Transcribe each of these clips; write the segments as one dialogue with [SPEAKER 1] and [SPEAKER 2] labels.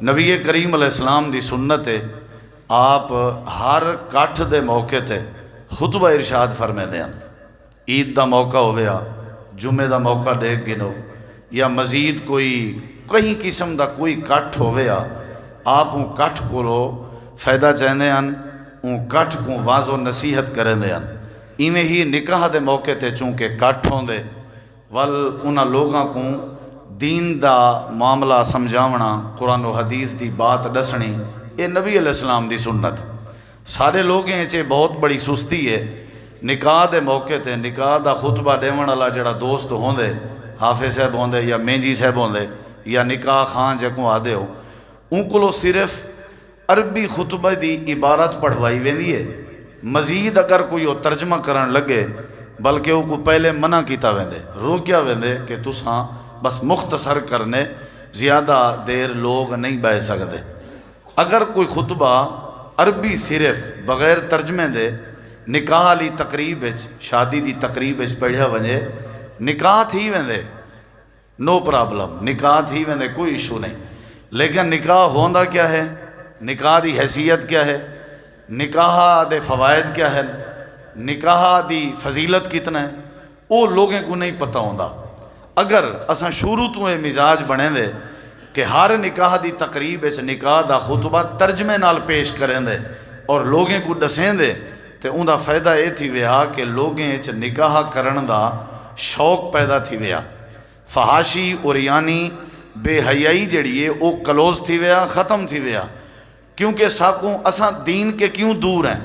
[SPEAKER 1] نبی کریم علیہ السلام دی سنت ہے، آپ ہر کٹھ دے موقع تے خطبہ ارشاد فرمے دیں۔ عید دا موقع ہویا، جمعے دا موقع دیکھ گنو، یا مزید کوئی کئی قسم دا کوئی کٹھ ہویا، آپ ان کٹھ کو فائدہ چاہتے ہیں، ان کٹھ کو واض و نصیحت کریں دیں۔ ایویں ہی نکاح دے موقع تے چونکہ کٹھ ہوں دے ول انہاں لوگاں کو دین دا معاملہ سمجھاونا، قرآن و حدیث دی بات دسنی، یہ نبی علیہ السلام دی سنت۔ سارے لوگیں چے بہت بڑی سستی ہے، نکاح دے موقع تے نکاح دا خطبہ دیون والا جڑا دوست ہوندے، حافظ صاحب ہوندے یا مینجی صاحب ہوندے یا نکاح خان جکوں آدھے ہو، ان کو صرف عربی خطبہ دی عبارت پڑھوائی ویندی ہے۔ مزید اگر کوئی وہ ترجمہ کرن لگے بلکہ وہ کو پہلے منع کیتا ویندے، روکیا ویندے کہ تساں بس مختصر کرنے، زیادہ دیر لوگ نہیں بہ سکتے۔ اگر کوئی خطبہ عربی صرف بغیر ترجمے دے نکاح والی تقریب شادی دی تقریب پڑھیا ونجے، نکاح تھی ویندے، نو پرابلم، نکاح تھی ویندے، کوئی ایشو نہیں۔ لیکن نکاح ہوندا کیا ہے، نکاح دی حیثیت کیا ہے، نکاح دے فوائد کیا ہے، نکاح دی فضیلت کتنا ہے، وہ لوگوں کو نہیں پتہ ہوندا۔ اگر اساں شروع تو یہ مزاج بنے دے کہ ہر نکاح دی تقریب نکاح دا خطبہ ترجمے نال پیش کریں دے اور لوگوں کو دسیں دے، تو ان دا فائدہ یہ تھی ویا کہ لوگیں نکاح کرن دا شوق پیدا تھی ویا، فحاشی اوریانی بے حیائی جڑی ہے وہ کلوز تھی ویا، ختم تھی ویا۔ کیونکہ ساکوں اساں دین کے کیوں دور ہیں،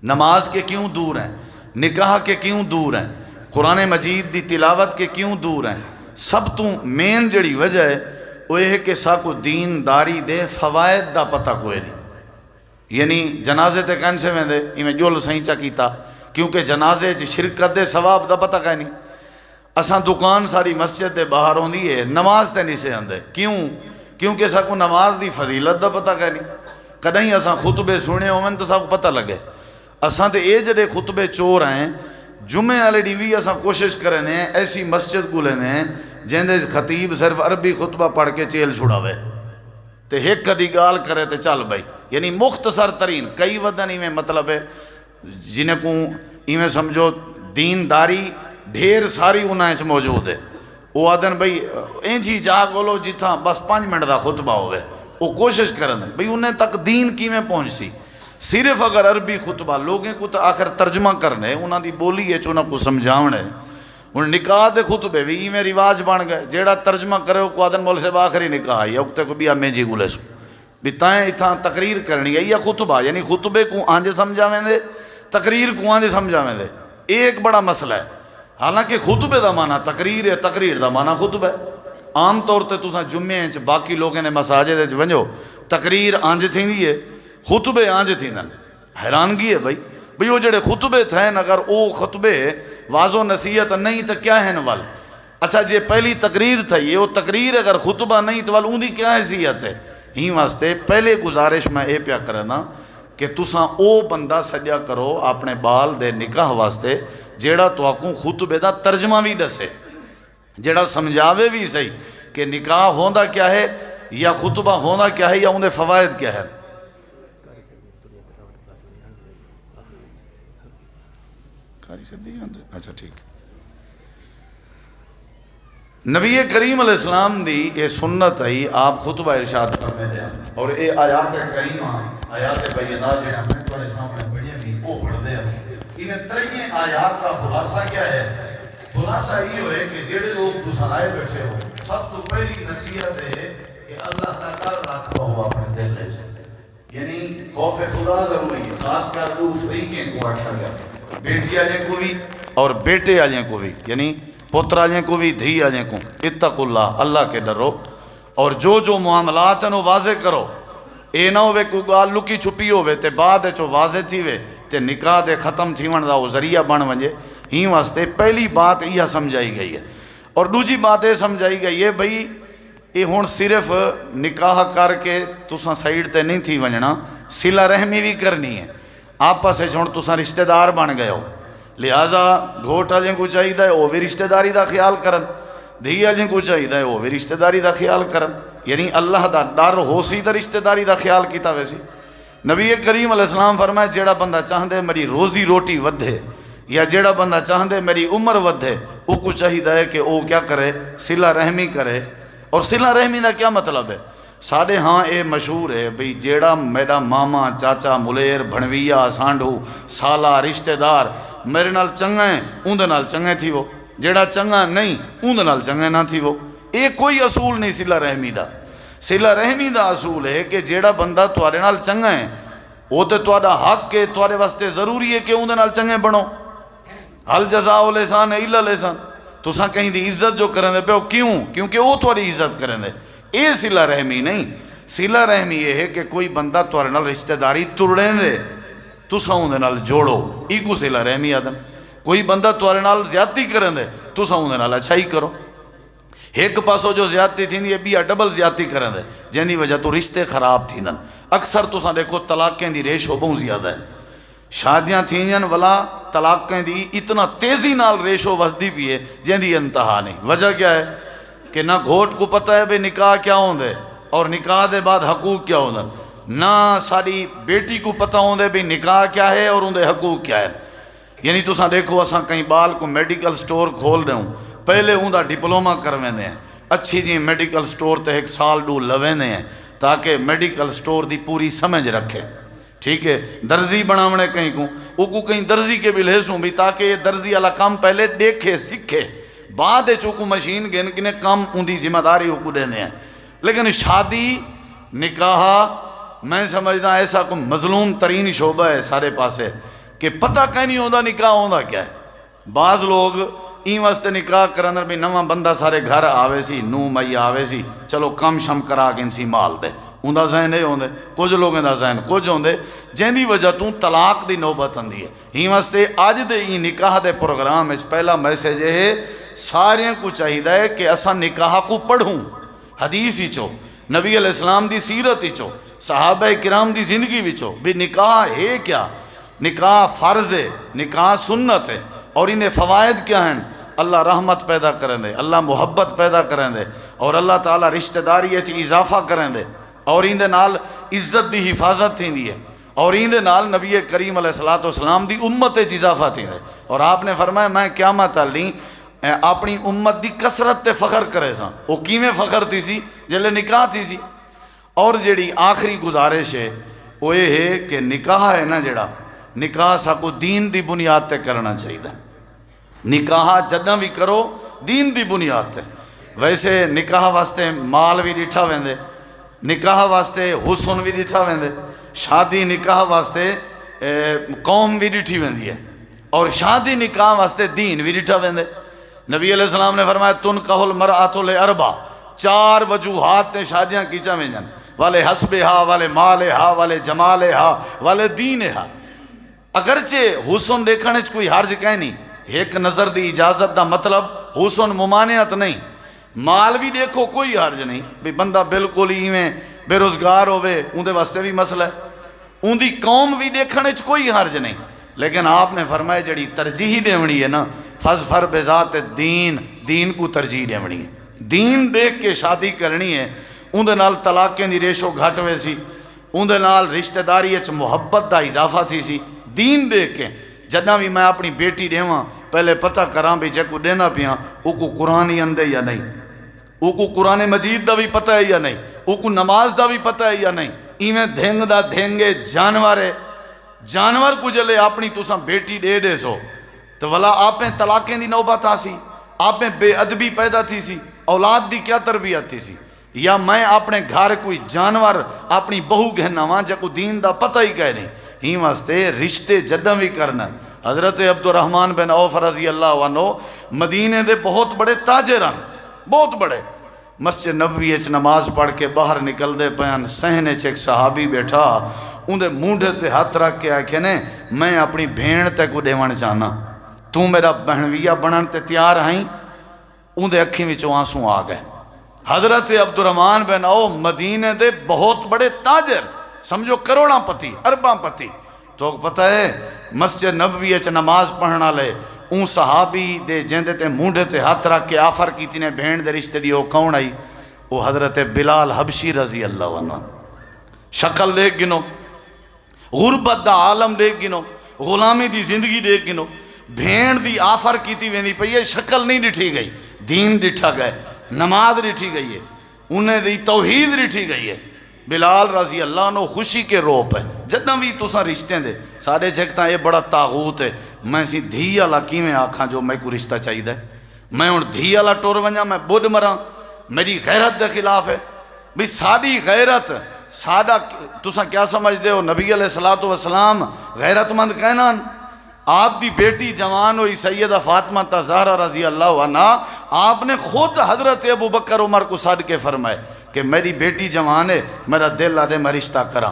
[SPEAKER 1] نماز کے کیوں دور ہیں، نکاح کے کیوں دور ہیں، قرآن مجید دی تلاوت کے کیوں دور ہیں؟ سب تو مین جڑی وجہ ہے وہ یہ ہے کہ ساکو دین داری دے فوائد دا پتہ کوئی نہیں۔ یعنی جنازے تے کہن سے ویندے ایویں جول سائیں چا کیتا، کیونکہ جنازے شرکت دے ثواب دا پتہ کہیں نہیں۔ اساں دکان ساری مسجد دے باہر ہوندی ہے، نماز تے نہیں سے آندے، کیوں؟ کیونکہ ساکو نماز دی فضیلت دا پتہ کہیں نہیں۔ کدیں اساں خطبے سنے ہوئن تو ساکو پتہ لگے۔ اساں تے اے جڑے خطبے چور ہیں، جمعے والے ڈی وی اساں کوشش کریں ایسی مسجد کو لینے جہاں خطیب صرف عربی خطبہ پڑھ کے چیل چھڑاوے تے ایک کدی گال کرے تے چل بھائی، یعنی مختصر ترین کئی ودن ایویں مطلب ہے جنہیں کو ایویں سمجھو دینداری ڈھیر ساری انہیں اس موجود ہے۔ وہ آدن بھائی اینجی جا گولو جتھاں بس 5 منٹ دا خطبہ ہوئے، وہ کوشش کریں بھائی انہیں تک دین کیویں پہنچ سی۔ صرف اگر عربی خطبہ لوگوں کو تو آخر ترجمہ کرنے، انہاں دی بولی ہے چونہ کو سمجھاونے، ان نکاح دے خطبے بھی میں رواج بن گئے، جیڑا ترجمہ کرے کو آدن مول سے آخری نکاح ہے، اکتے کو بھی آمیں جی گولے سو بھی تائیں اتھاں تقریر کرنی ہے یا خطبہ، یعنی خطبے کو آنجے سمجھاویں دے، تقریر کو آنجے سمجھاویں دے، ایک بڑا مسئلہ ہے۔ حالانکہ خطبے دا معنی تقریر ہے، تقریر دا معنی خطبہ ہے۔ عام طور تے تساں جمعے باقی لوگوں نے مساجد ونجو تقریر آنج تھی ہے، خطبے آنج تھی دن، حیرانگی ہے بھئی وہ جڑے خطبے تھے اگر وہ خطبے واض و نصیحت نہیں تو کیا ہے نوال؟ اچھا جی پہلی تقریر تھی، وہ تقریر اگر خطبہ نہیں تو ان دی کیا حیثیت ہے؟ ہی واسطے پہلے گزارش میں اے پیا کرنا کہ تساں او بندہ سجا کرو اپنے بال دے نکاح واسطے جیڑا تو آکوں خطبے دا ترجمہ بھی دسے، جیڑا سمجھاوے بھی صحیح کہ نکاح ہوندا کیا ہے یا خطبہ ہوندا کیا ہے یا ان دے فوائد کیا ہے۔ اچھا ٹھیک۔ نبی کریم علیہ السلام دی یہ سنت ہے، آپ خطبہ ارشاد فرمے دیں اور اے آیات کریمہ آیات بینات جنہیں میں تمہارے سامنے پڑھیں بھی وہ پڑھ دیں۔ انہیں ترین آیات کا خلاصہ کیا ہے؟ خلاصہ یہ ہوئے کہ جڑے لوگ دوسرائے بیٹھے ہو، سب تو پہلی نصیحت ہے کہ اللہ کا ڈر رکھو ہو اپنے دل لے سے، یعنی خوف خدا ضروری ہے، خاص کر دو فریقیں کو رکھا گیا، بیٹی آجیں کو بھی اور بیٹے آجیں کو بھی، یعنی پتر آجیں کو بھی دھی آجیں کو، اتقوا اللہ، اللہ کے ڈرو اور جو معاملات ہیں وہ واضح کرو، اے نہ ہوئے کوئی گال لکی چھپی ہوئے تے بعد چو واضح تھی وے تے نکاح دے ختم تھی ون دا وہ ذریعہ بن ونجے۔ ہی واسطے پہلی بات یہ سمجھائی گئی ہے اور دوسری بات یہ سمجھائی گئی ہے بھئی یہ ہون صرف نکاح کر کے تساں سائیڈ تے نہیں تھی ونجنا، صلہ رحمی بھی کرنی ہے، آپس سے چھوڑ تساں رشتہ دار بن گئے ہو، لہٰذا گھوٹ آجیں کو چاہیے وہ بھی رشتہ داری دا خیال کرن، دھی آجیں کو چاہیے وہ بھی رشتہ داری دا خیال کرن، یعنی اللہ دا ڈر ہو سی تو رشتہ داری دا خیال کیتا ویسی. نبی کریم علیہ السلام فرمائے جیڑا بندہ چاہندے میری روزی روٹی ودھے یا جیڑا بندہ چاہندے میری عمر ودھے او کو چاہیے کہ او کیا کرے صلہ رحمی کرے. اور صلہ رحمی دا کیا مطلب ہے؟ ساڑھے ہاں اے مشہور ہے بھئی جیڑا میرا ماما چاچا ملیر بھنویا سانڈو سالہ رشتہ دار میرے نال چنگا ہے اون نال چنگے تھی وہ، جیڑا چنگا نہیں اون نال چنگے نہ تھی وہ. اے کوئی اصول نہیں صلہ رحمی دا. صلہ رحمی دا اصول ہے کہ جیڑا بندہ تواڈے نال چنگا ہے وہ تے تواڈا حق ہے، تواڈے واسطے ضروری ہے کہ اون نال چنگے بنو. حل جزاء الاحسان الا الاحسان. تساں کہیں دی عزت جو کریں دے پہ کیوں؟ کیونکہ وہ تواڈی عزت کریں دے. اے صلہ رحمی نہیں. صلہ رحمی یہ ہے کہ کوئی بندہ تواڈے نال رشتہ داری توڑیں دے تساں اون نال جوڑو، ایکو صلہ رحمی آدم. کوئی بندہ تواڈے نال زیادتی کریں دے تساں اون نال اچھائی کرو. ایک پاسو جو زیادتی تھی ہے بیا ڈبل زیادتی کریں دے جن دی وجہ تو رشتے خراب تھی. اکثر تساں دیکھو طلاقیں دی ریشو بہت زیادہ ہے. شادیاں تھیں ولا طلاقیں دی اتنا تیزی نال ریشو وردی بھی ہے جن دی انتہا نہیں. وجہ کیا ہے کہ نہ گھوٹ کو پتہ ہے بھئی نکاح کیا ہوندے اور نکاح دے بعد حقوق کیا ہوندے، نہ ساری بیٹی کو پتہ ہوندے بھئی نکاح کیا ہے اور اندے حقوق کیا ہے. یعنی تساں دیکھو اساں کہیں بال کو میڈیکل سٹور کھول رہے ہوں پہلے اوندا ڈپلوما کرویندے ہیں، اچھی جی میڈیکل سٹور تے ایک سال ڈو لویندے ہیں تاکہ میڈیکل سٹور دی پوری سمجھ رکھے. ٹھیک ہے، درزی بناونے کہیں کو کہیں درزی کے بھی لحسوں بھی تاکہ یہ درزی والا کام پہلے دیکھے سکھے بعد چوکو مشین گن کنے کام اندی ذمہ داری کو دینے ہیں. لیکن شادی نکاح میں سمجھنا ایسا کوئی مظلوم ترین شعبہ ہے سارے پاسے کہ پتہ کہیں نہیں ہوتا نکاح ہوتا کیا ہے. بعض لوگ این واسطے نکاح کرنے بھی نواں بندہ سارے گھر آوے سی نو مئی آوے سی چلو کم شم کرا کے انسی مال دے اندہ ذہن نہیں ہوندے، کچھ لوگوں دا ذہن کچھ ہوندے جن دی وجہ تو طلاق دی نوبت آندی ہے. این واسطے آج دے این نکاح دے پروگرام اس پہلا میسیج ہے سارے کو چاہیے کہ اساں نکاح کو پڑھوں، حدیث ہی چو نبی علیہ السلام دی سیرت ہی چو صحابہ کرام دی زندگی بھی چو بھی نکاح ہے کیا، نکاح فرض ہے، نکاح سنت ہے اور انہیں فوائد کیا ہیں. اللہ رحمت پیدا کریں دے، اللہ محبت پیدا کریں دے اور اللہ تعالیٰ رشتہ داری اچھی اضافہ کریں دے اور ان دے نال عزت دی حفاظت تھی دی ہے اور ان دے نال نبی کریم علیہ السلام دی امت اضافہ تھی دے. اور آپ نے فرمایا میں قیامت علی اپنی امت دی کثرت تے فخر کرے سا. وہ کیویں فخر تھی سی جلے نکاح تھی سی. اور جیڑی آخری گزارش ہے وہ یہ ہے کہ نکاح ہے نا جیڑا نکاح سا کو دین دی بنیاد تے کرنا چاہیے. نکاح جداں بھی کرو دین دی بنیاد تے. ویسے نکاح واسطے مال بھی ڈٹھا ویندے، نکاح واسطے حسن بھی ڈٹھا ویندے، شادی نکاح واسطے قوم بھی ڈٹھی ویندی ہے اور شادی نکاح واسطے دین بھی ڈٹھا ویندے. نبی علیہ السلام نے فرمایا تنکح المرأۃ لاربع، 4 وجوہات تے شادیاں کیچا وینجن والے حسبہا والے مالہا والے جمالہا والے دینہا. اگرچہ حسن دیکھنے چ کوئی حرج کہیں نہیں، ایک نظر دی اجازت دا مطلب حسن ممانعت نہیں. مال بھی دیکھو کوئی حرج نہیں بھی بندہ بالکل ہی میں بے روزگار ہوئے اندے واسطے بھی مسئلہ ہے. ان دی قوم بھی دیکھنے چ کوئی حرج نہیں. لیکن آپ نے فرمایا جڑی ترجیح دیونی ہے نا فظفر بذات دین، دین کو ترجیح دیونی ہے. دین دیکھ کے شادی کرنی ہے. اندے نال طلاقیں دی ریشو گھٹ ہوئے سی، اندے نال رشتہ داری اچ محبت دا اضافہ تھی سی. دین دیکھ کے جدہ بھی میں اپنی بیٹی دیواں پہلے پتہ کراں بھی جے کو دینا پیاں او کو قرآن ہی اندے یا نہیں، او کو قرآن مجید دا بھی پتہ ہے یا نہیں، او کو نماز دا بھی پتہ ہے یا نہیں. ایویں دھنگ دا دھنگے جانور ہے، جانور کو جلے اپنی تساں بیٹی دے سو تو ولا آپ میں طلاقیں دی نوبت آسی، آپ میں بے ادبی پیدا تھی سی، اولاد دی کیا تربیت تھی سی. یا میں اپنے گھر کوئی جانور اپنی بہو گہنا وہاں جا کو دین دا پتہ ہی کہہ نہیں. ہی واسطے رشتے جدہ بھی کرنا. حضرت عبد الرحمن بن عوف رضی اللہ عنہ مدینے دے بہت بڑے تاجر ہیں، بہت بڑے. مسجد نبوی اچ نماز پڑھ کے باہر نکل دے پیان سہنے چ ایک صحابی بیٹھا اندے مونڈے تے ہاتھ رکھ کے آکھے نے میں اپنی بھین تے کو دیوان چاہنا، تو میرا بہنویہ بنن تے تیار ہیں. اندے اکھیں وچوں آنسو آ گئے. حضرت عبد الرحمن بن عوف مدینے دے بہت بڑے تاجر، سمجھو کروڑاں پتی ارباں پتی. تو پتہ ہے مسجد نبوی اچ نماز پڑھنا لے اون صحابی دے جیندے تے مونڈے تے ہاتھ رکھ کے آفر کیتی نے بھین دے رشتے دی او کون آئی؟ وہ حضرت بلال حبشی رضی اللہ عنہ، شکل دیکھ گنو، غربت دا عالم دیکھ گنو، غلامی دی زندگی دیکھ گنو، بھین دی آفر کیتی ویندی پئی ہے، شکل نہیں ڈٹھی گئی، دین ڈٹھا گئے، نماز ڈٹھی گئی ہے، انہیں دی توحید ڈٹھی گئی ہے۔ بلال رضی اللہ عنہ خوشی کے روپ ہے، جدہ بھی تساں رشتے دے سارے جھکتا یہ بڑا تاغوت ہے، میں سی دھی والا کیویں آکھاں جو میں کو رشتہ چاہیے، میں ہن دھی والا ٹر ونجاں، میں بدھ مراں، میری غیرت دے خلاف ہے۔ بھی ساری غیرت سادہ تساں کیا سمجھدے ہو؟ نبی علیہ السلام غیرت مند کہنا، آپ دی بیٹی جوان ہوئی سیدہ فاطمہ زہرا رضی اللہ عنہ، آپ نے خود حضرت ابو بکر عمر کو ساتھ کے فرمائے کہ میری بیٹی جوان ہے، میرا دل آدھے میں رشتہ کرا۔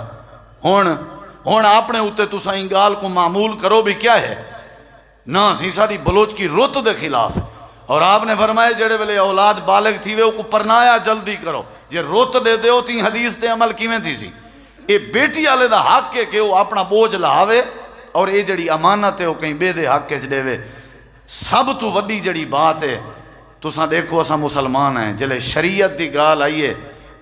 [SPEAKER 1] ہون آپ نے اتے تساں انگال کو معمول کرو بھی کیا ہے نہ سی ساری بلوچ کی رت دے خلاف ہے۔ اور آپ نے فرمائے جڑے ویلے اولاد بالغ تھی وہ کو پرنایا جلدی کرو، جے رت دے دیو تی حدیث تے عمل کیویں تھی سی؟ اے بیٹی والے دا حق ہے کہ وہ اپنا بوجھ لہاوے، اور اے جڑی امانت ہے وہ کہیں بے دے حق چ دے۔ سب تو وڈی جڑی بات ہے، تساں دیکھو اساں مسلمان ہیں، جلے شریعت دی گال آئیے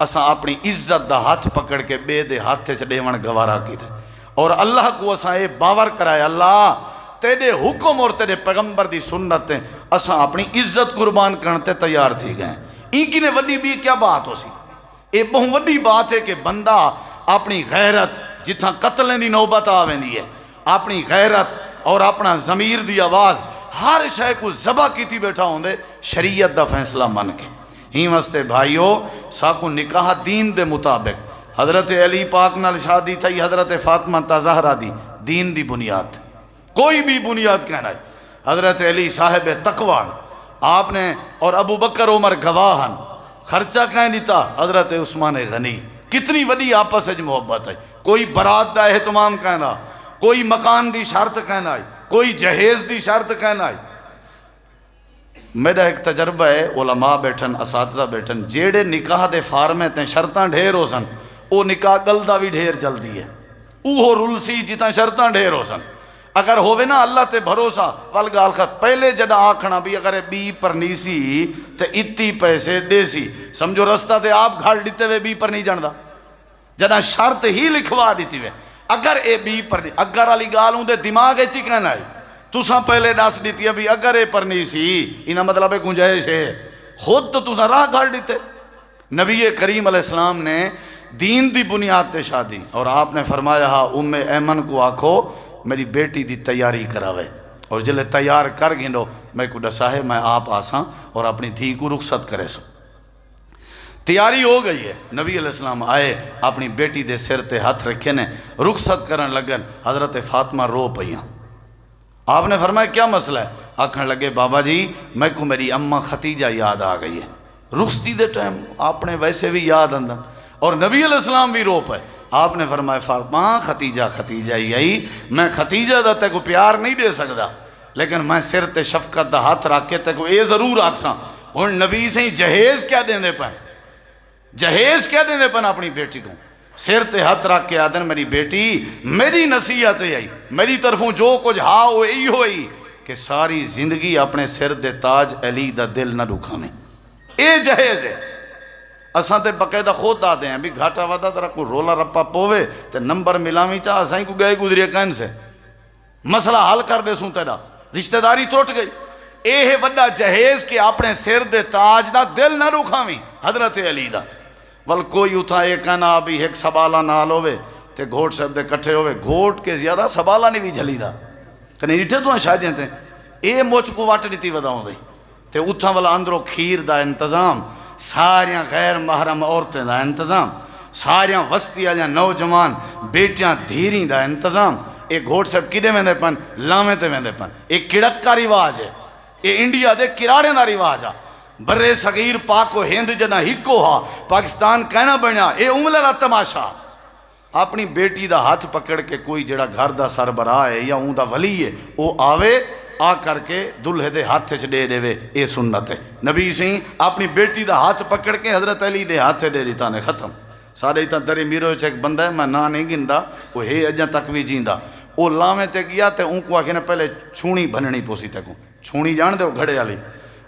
[SPEAKER 1] اساں اپنی عزت دا ہاتھ پکڑ کے بے دے ہاتھ چ ڈیون گوارا کیتے، اور اللہ کو اساں اے باور کرائے اللہ تیرے حکم اور تیرے پیغمبر دی سنت ہیں، اساں اپنی عزت قربان کرنے تیار تھی گئے۔ این کی نے وڈی بھی کیا بات ہو سی؟ اے بہت وڈی بات ہے کہ بندہ اپنی غیرت جتھاں قتلیں دی نوبت آویندی ہے، اپنی غیرت اور اپنا ضمیر دی آواز ہر شے کو ذبح کیتی بیٹھا ہوندے شریعت دا فیصلہ من کے۔ ہی واسطے بھائیو ساکو نکاح دین دے مطابق، حضرت علی پاک نال شادی تھی حضرت فاطمہ زہرا دی دین دی بنیاد، کوئی بھی بنیاد کہنا ہے۔ حضرت علی صاحب تقوی آپ نے اور ابو بکر عمر گواہن، خرچہ کہیں دیتا حضرت عثمان غنی، کتنی وڈی آپس ہے محبت ہے۔ کوئی برات دا اہتمام کہنا، کوئی مکان دی شرط کہنا ہے، کوئی جہیز دی شرط کہنا ہے۔ میرا ایک تجربہ ہے، علماء بیٹھن اساتذہ بیٹھن، جیڑے نکاح دے فارمے تے شرطاں ڈھیر ہو سن او نکاح گلدا بھی ڈھیر جلدی ہے، اوہو رلسی جتاں شرطاں ڈھیر ہو سن۔ اگر ہوئے نا اللہ تے بھروسہ والگال خط پہلے جدہ آکھنا بھی اگر بی پرنیسی تے اتی پیسے دے سی، سمجھو رستہ تے آپ گھاڑ دیتے ہوئے بی پر نہیں جاندہ، جدہ شرط ہی لکھوا دیتی ہوئے اگر اے بی پر نہیں، اگر علی گالوں دے دماغ چی کہنا ہے تُساں پہلے ڈاس دیتی ہے بھی اگر اے پر نہیں سی انہا مطلب ہے گنجائش ہے، خود تو تُساں راہ گھاڑ دیتے۔ نبی کریم علیہ السلام نے دین دی بنیاد تے شادی، اور آپ نے فرمایا ہاں ام ایمن کو آکھو میری بیٹی دی تیاری کراوے، اور جلے تیار کر گھنو میں کو ڈسا ہے میں آپ آساں اور اپنی دھی کو رخصت کرے سو۔ تیاری ہو گئی ہے، نبی علیہ السلام آئے اپنی بیٹی دے سر تے ہاتھ رکھے نے، رخصت کرن لگن، حضرت فاطمہ رو پئیاں۔ آپ نے فرمایا کیا مسئلہ ہے؟ آکھن لگے بابا جی میں کو میری اماں ختیجہ یاد آ گئی ہے۔ رخصتی دے ٹائم آپ نے ویسے بھی یاد اندر، اور نبی علیہ السلام بھی رو پئے۔ آپ نے فرمایا فاطمہ ختیجہ یہی میں ختیجہ دا تے کو پیار نہیں دے سکتا، لیکن میں سر تے شفقت دا ہاتھ رکھ کے تے کو اے ضرور آکساں اور نبی سے ہی جہیز کیا دیں دے پن، جہیز کیا دیں دے پن اپنی بیٹی کو، سر تے ہاتھ رکھ کے آدن میری بیٹی میری نصیحت ہے یہی، میری طرفوں جو کچھ ہاں وہ یہی ہوئی کہ ساری زندگی اپنے سر دے تاج علی دا دل نہ دکھانے، اے جہیز ہے۔ اساں تے بقیدہ خود آدھے ہیں بھی گھاٹا ودا ترہ کو رولا رپا پووے تے نمبر ملاوی چاہ اسائیں کو گئے گزریے کہن سے مسئلہ حل کر دے سوں تیرا، رشتہ داری ٹوٹ گئی۔ اے ہے وڈا جہیز کہ اپنے سر دے تاج دا دل نہ رکھاویں حضرت علی دا۔ ول کوئی اتھا اے کہنا بھی ایک سبالہ نال ہوئے تے گھوٹ سب دے کٹھے ہوئے، گھوٹ کے زیادہ سبالہ نہیں بھی جھلی دا کہنے ریٹھے تو ہیں شاید ہیں اے موچ کو واٹ دیتی ودا ہوں دے تے اتھا والا اندروں کھیر دا انتظام، ساریاں غیر محرم عورتیں دا انتظام، ساریاں وسطی آجاں نوجوان بیٹیاں دھیریں دا انتظام۔ ایک گھوٹ سب کدے ویندے پن لامے تے ویندے پن، ایک کڑک کا رواج ہے، یہ انڈیا دے کراڑے دا رواج ہے۔ برے صغیر پاک و ہند جنا ہکو ہا پاکستان کہنا بنیا اے عملہ دا تماشا۔ اپنی بیٹی دا ہاتھ پکڑ کے کوئی جڑا گھر دا سربراہ ہے یا اون دا ولی ہے وہ آوے آ کر کے دلہے دے ہاتھ سے دے دے وے، اے سنت ہے۔ نبی سیں اپنی بیٹی دا ہاتھ پکڑ کے حضرت علی دے ہاتھ سے دے دیتا نے ختم۔ سارے اتنا درے میرو ایک بندہ ہے میں نا نہیں گندہ وہ ہے اجاں تک بھی جیندہ، وہ لامے تے گیا تے اون کو آکھے نے پہلے چھونی بننی پوسی تے کو، چھونی جان دے وہ گھڑے والی،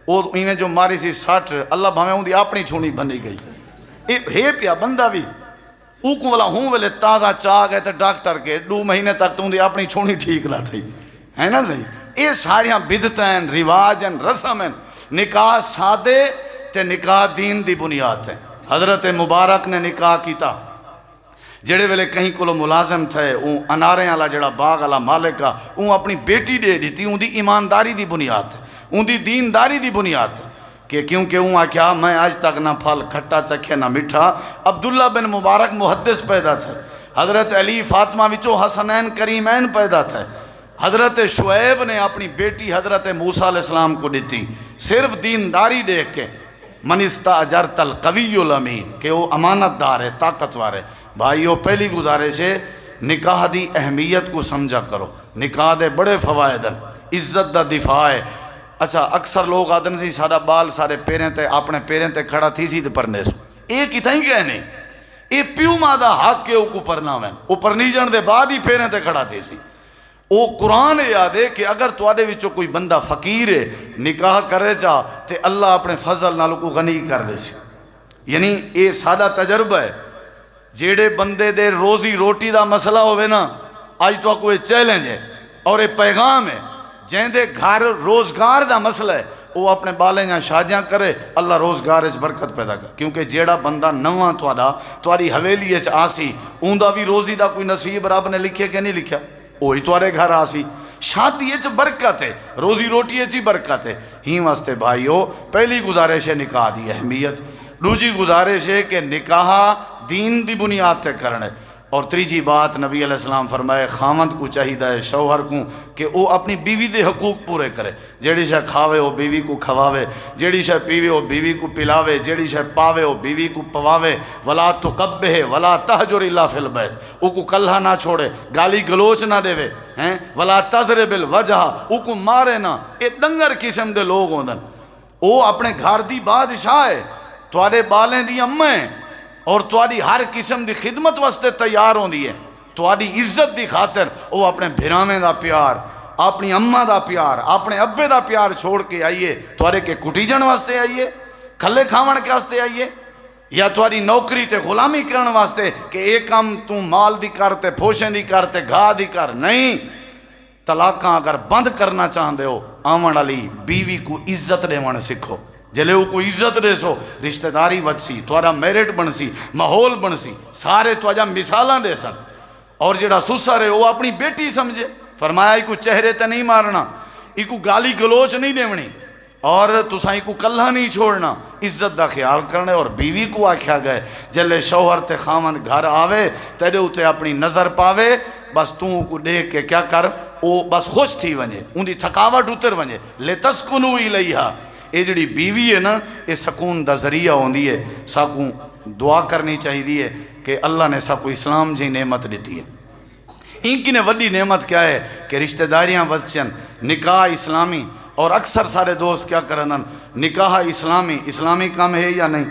[SPEAKER 1] وہ ایویں جو ماری سی 60 اللہ بھامے ہوں دی اپنی چھونی بنی گئی، ہے پیا بندہ بھی اوکوں والا ہوں ویلے تازہ چاہ گئے تو ڈاکٹر کے 2 مہینے تک تو اپنی چھوڑی ٹھیک نہ تھی ہے نا صحیح یہ ساریاں بدعتاں ہیں رواج ہیں رسم ہیں نکاح سادے تے نکاح دین دی بنیاد ہے حضرت مبارک نے نکاح کیتا جڑے ویلے کہیں کو ملازم تھے اون انارے والا جڑا باغ والا مالک آ اون اپنی بیٹی دے دیتی اون دی ایمانداری دی بنیاد ہے اون دی دینداری دی بنیاد ہے کہ کیونکہ اون آکھیا میں آج تک نہ پھل کھٹا چکھے نہ میٹھا عبداللہ بن مبارک محدث پیدا تھے حضرت علی فاطمہ وچوں حسنین کریمین پیدا تھے حضرت شعیب نے اپنی بیٹی حضرت موسیٰ علیہ السلام کو دیتی صرف دینداری دیکھ کے من استاجرت القوی الامین کہ وہ امانت دار ہے طاقتور ہے بھائیو پہلی گزارش ہے نکاح دی اہمیت کو سمجھا کرو نکاح دے بڑے فوائد ہیں عزت دا دفاع ہے اچھا اکثر لوگ آدن سی سارا بال سارے پیریں تے اپنے پیریں تے کھڑا تھی سی تے پرنے سو ایک ہی تھا ہی کہنے اے پیو مادہ حق کے اوکو پرنا میں او پرنی جن دے بعد ہی پیریں تے کھڑا تھی سی او قرآن یاد ہے کہ اگر توڑے وچوں کوئی بندہ فقیر ہے نکاح کرے چاہ تے اللہ اپنے فضل نالو کو غنی کر دے سی یعنی اے سادہ تجربہ ہے جیڑے بندے دے روزی روٹی دا مسئلہ ہوئے نا آج تو کوئی چیلنج ہے اور ایک پیغام ہے جہاں دے گھر روزگار دا مسئلہ ہے وہ اپنے بالیں یا شادیاں کرے اللہ روزگار اچ برکت پیدا کر کیونکہ جیڑا بندہ نواں تواری حویلی اچ آسی اون دا بھی روزی دا کوئی نصیب رب نے لکھے کہ نہیں لکھا وہی توارے گھر آسی شادی اچ برکت ہے روزی روٹی اچ ہی برکت ہے ہی واسطے بھائیو پہلی گزارش ہے نکاح دی اہمیت دوسری گزارش ہے کہ نکاح دین دی بنیاد تے کرنے اور تیجی بات نبی علیہ السلام فرمائے خامند کو چاہیدہ ہے شوہر کو کہ وہ اپنی بیوی دے حقوق پورے کرے جیڑی شے کھاوے وہ بیوی کو کھواوے جیڑی شے پیوے وہ بیوی کو پلاوے جیڑی شے پاوے وہ بیوی کو پواوے ولا تقبہ ولا تہجر الا فی البیت او کو کلہ نہ چھوڑے گالی گلوچ نہ دے ولا تضرب الوجہ او کو مارے نہ ایک ڈنگر قسم دے لوگ ہوندن او اپنے گھر دی بادشاہ ہے توارے بالیں دی امیں اور تواری ہر قسم دی خدمت واسطے تیار ہوں دی ہے تواری عزت دی خاطر وہ اپنے بھرامیں دا پیار اپنی اماں دا پیار اپنے ابے دا پیار چھوڑ کے آئیے توارے کے کٹی جن واسطے آئیے کھلے کھاون کے واسطے آئیے یا تواری نوکری تے غلامی کرن واسطے کہ ایک کام تو مال دی کرتے پھوشیں دی کرتے گھا دی کر نہیں طلاقاں اگر بند کرنا چاہندے ہو آمن علی بیوی کو عزت دیوان سکھو جلے وہ کوئی عزت دے سو رشتہ داری وچ سی توارا میرٹ بن سی ماحول بن سی سارے توجہ مثالاں دے سن اور جڑا سسر ہے وہ اپنی بیٹی سمجھے فرمایا ایکو چہرے تے نہیں مارنا ایکو گالی گلوچ نہیں دیونی اور تساں ایکو کلہ نہیں چھوڑنا عزت دا خیال کرنے اور بیوی کو آکھیا گئے جلے شوہر تے خامن گھر آوے تیرے اتے اپنی نظر پاوے بس تو کو دیکھ کے کیا کر وہ بس خوش تھی ونجے ان دی تھکاوٹ اتر ونجے لتسکنو الیہا یہ جڑی بیوی ہے نا یہ سکون دا ذریعہ ہوندی ہے ساکوں دعا کرنی چاہیے کہ اللہ نے ساکو اسلام جی نعمت دیتی ہے ان کی نے وڈی نعمت کیا ہے کہ رشتہ داریاں وچن نکاح اسلامی اور اکثر سارے دوست کیا کرنن نکاح اسلامی کام ہے یا نہیں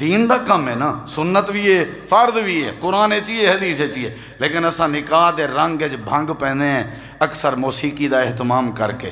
[SPEAKER 1] دین دا کم ہے نا سنت بھی ہے فرد بھی ہے قرآن چاہیے حدیث چاہیے لیکن اسا نکاح دے رنگ بھنگ پہنے ہیں اکثر موسیقی دا اہتمام کر کے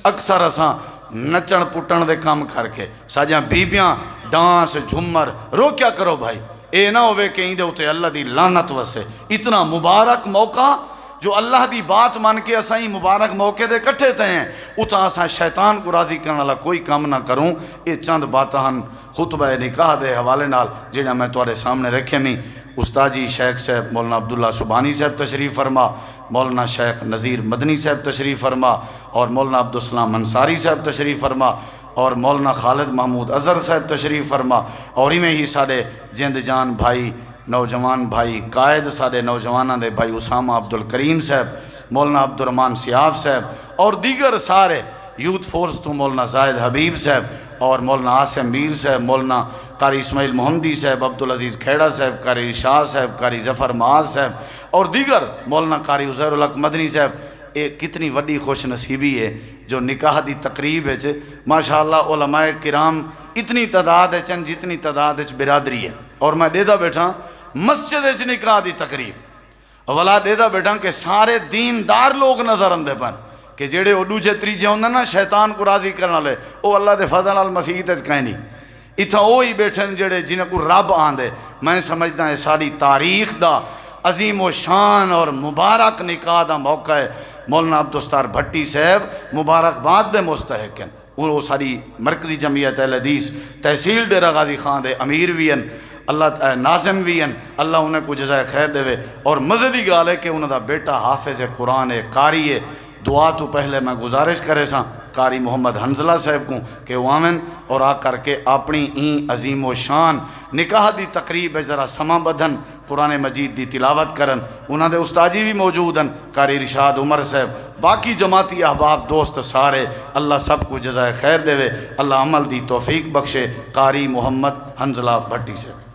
[SPEAKER 1] اکثر اسا نچن پٹن دے کام کر کے ساجاں بیبیاں ڈانس جھمر رو کیا کرو بھائی اے نہ ہوئے کہ اندے ہوتے اللہ دی لعنت وسے اتنا مبارک موقع جو اللہ دی بات مان کے اسائیں مبارک موقع دے کٹھے تے ہیں اتنا اساں شیطان کو راضی کرنے والا کوئی کام نہ کروں یہ چند باتاں خطبہ نکاح دے حوالے نال جنہاں میں تمہارے سامنے رکھے میں استاجی شیخ صاحب مولانا عبداللہ سبحانی صاحب تشریف فرما مولانا شیخ نذیر مدنی صاحب تشریف فرما اور مولانا عبدالسلام انصاری صاحب تشریف فرما اور مولانا خالد محمود اظہر صاحب تشریف فرما اور ہی میں ہی سارے جند جان بھائی نوجوان بھائی قائد سارے نوجوانوں دے بھائی اسامہ عبدالکریم صاحب مولانا عبدالرحمان سیاف صاحب اور دیگر سارے یوتھ فورس تو مولانا زاہد حبیب صاحب اور مولانا عاصم میر صاحب مولانا قاری اسماعیل محمدی صاحب عبدالعزیز کھیڑا صاحب قاری شاہ صاحب قاری ظفر معاذ صاحب اور دیگر مولانا قاری عزیر الحق مدنی صاحب ایک کتنی وڈی خوش نصیبی ہے جو نکاح دی تقریب ہے ماشاءاللہ علماء کرام اتنی تعداد ہے چند جتنی تعداد ہے برادری ہے اور میں دیدہ بیٹھا مسجد ہے نکاح دی تقریب ولا دیدہ بیٹھا کہ سارے دیندار لوگ نظر اندے پن کہ جیڑے او دوجے تریجے ہوندے نا شیطان کو راضی کرنا لے او اللہ دے فضل المسیح تے کہیں نہیں اتھا وہی بیٹھے جڑے جنہیں کو رب آندے. میں سمجھدا ہے ساری تاریخ دا عظیم و شان اور مبارک نکاح دا موقع ہے. مولانا عبدالستار بھٹی صاحب مبارکباد دے مستحق ہیں. وہ ساری مرکزی جمعیت اہل حدیث تحصیل ڈیرہ غازی خان دے امیر بھی ہیں, اللہ ناظم بھی ہیں, اللہ انہیں کو جزائے خیر دے. اور مزے دی گال ہے کہ انہوں دا بیٹا حافظ قرآن ہے, قاری ہے. دعا تو پہلے میں گزارش کرے سا قاری محمد حنزلہ صاحب کو کہ وہ آمن اور آ کر کے اپنی این عظیم و شان نکاح دی تقریب ذرا سما بدھن, قرآن مجید دی تلاوت کرن. انہوں دے استاجی بھی موجود ہیں, قاری رشاد عمر صاحب, باقی جماعتی احباب دوست سارے, اللہ سب کو جزائے خیر دے. اللہ عمل دی توفیق بخشے. قاری محمد حنزلہ بھٹی سے.